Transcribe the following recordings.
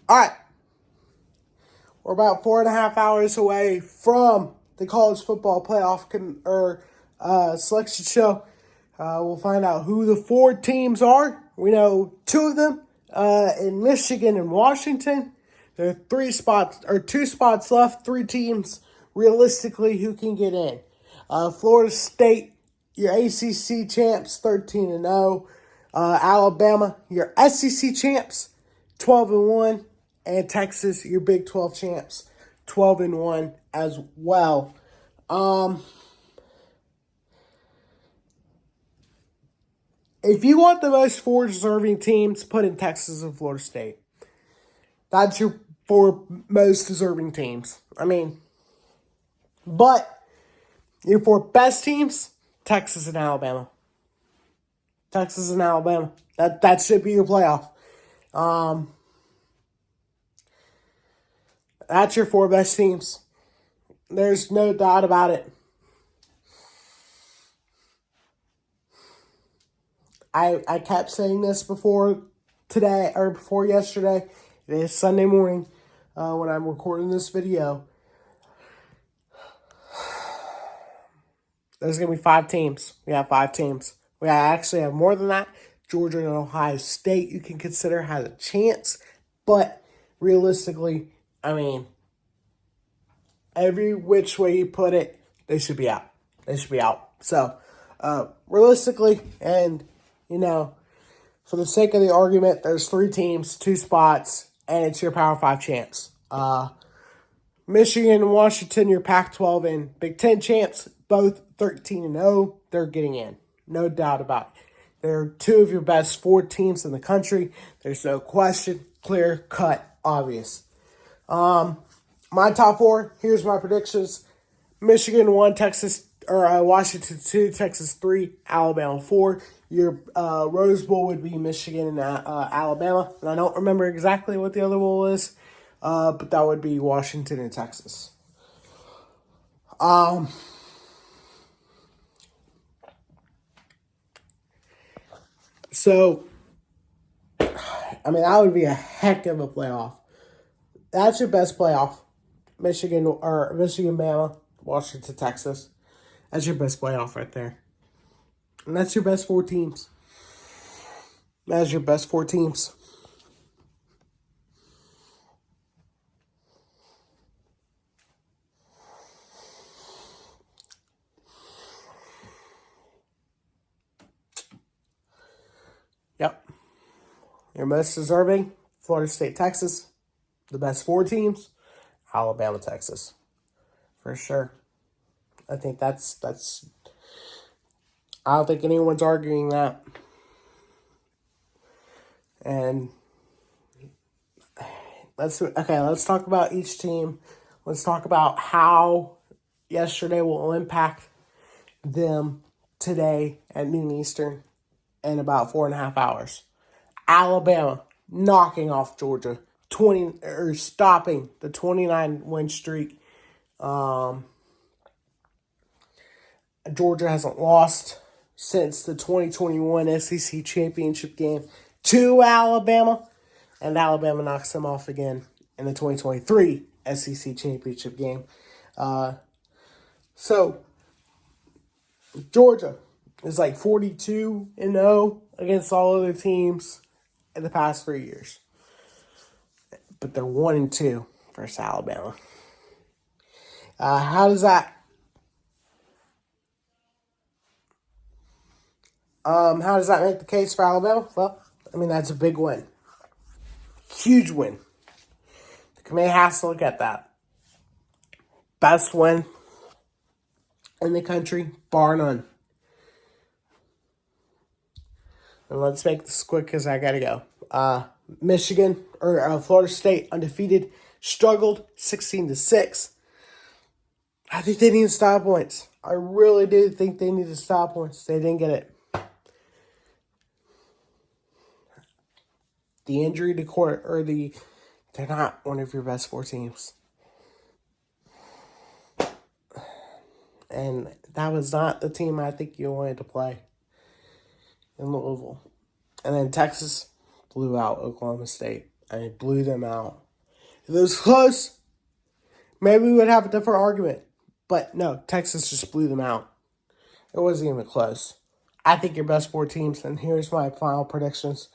All right. We're about 4.5 hours away from the college football playoff selection show. We'll find out who the 4 teams are. We know 2 of them in Michigan and Washington. There are 2 spots left, 3 teams realistically who can get in. Florida State, your ACC champs, 13-0. Alabama, your SEC champs, 12-1. And Texas, your Big 12 champs, 12-1 as well. If you want the most 4 deserving teams, put in Texas and Florida State. That's your 4 most deserving teams. But your 4 best teams, Texas and Alabama. Texas and Alabama. That should be your playoff. That's your 4 best teams. There's no doubt about it. I kept saying this before yesterday. It is Sunday morning when I'm recording this video. There's going to be 5 teams. We have 5 teams. We actually have more than that. Georgia and Ohio State you can consider has a chance. But realistically, every which way you put it, they should be out. So, realistically, and, for the sake of the argument, there's 3 teams, 2 spots, and it's your Power 5 champs. Michigan and Washington, your Pac-12 and Big 10 champs, both 13-0. They're getting in. No doubt about it. They're 2 of your best 4 teams in the country. There's no question. Clear, cut, obvious. My top 4, here's my predictions. Michigan 1, Washington 2, Texas 3, Alabama 4. Your Rose Bowl would be Michigan and Alabama. And I don't remember exactly what the other bowl is, but that would be Washington and Texas. So, that would be a heck of a playoff. That's your best playoff. Michigan, Bama, Washington, Texas. That's your best playoff right there. And that's your best 4 teams. That's your best 4 teams. Yep. Your most deserving, Florida State, Texas. The best 4 teams, Alabama, Texas. For sure. I think that's I don't think anyone's arguing that. And let's talk about each team. Let's talk about how yesterday will impact them today at noon Eastern in about 4.5 hours. Alabama knocking off Georgia, stopping the 29 win streak. Georgia hasn't lost since the 2021 SEC championship game to Alabama, and Alabama knocks them off again in the 2023 SEC championship game. So Georgia is like 42-0 against all other teams in the past 3 years, but they're 1-2 versus Alabama. How does that? How does that make the case for Alabama? Well, that's a big win. Huge win. The committee has to look at that. Best win in the country, bar none. And let's make this quick because I got to go. Florida State, undefeated, struggled 16-6. I think they need to stop points. I really do think they need to stop points. They didn't get it. The injury to court, they're not one of your best 4 teams. And that was not the team I think you wanted to play in Louisville. And then Texas blew out Oklahoma State. and it blew them out. If it was close, maybe we would have a different argument. But no, Texas just blew them out. It wasn't even close. I think your best 4 teams, and here's my final predictions.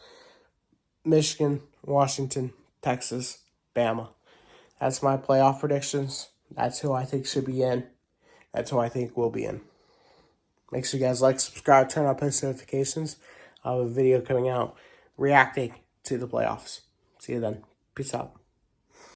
Michigan, Washington, Texas, Bama. That's my playoff predictions. That's who I think should be in. That's who I think will be in. Make sure you guys like, subscribe, turn on post notifications. I have a video coming out reacting to the playoffs. See you then. Peace out.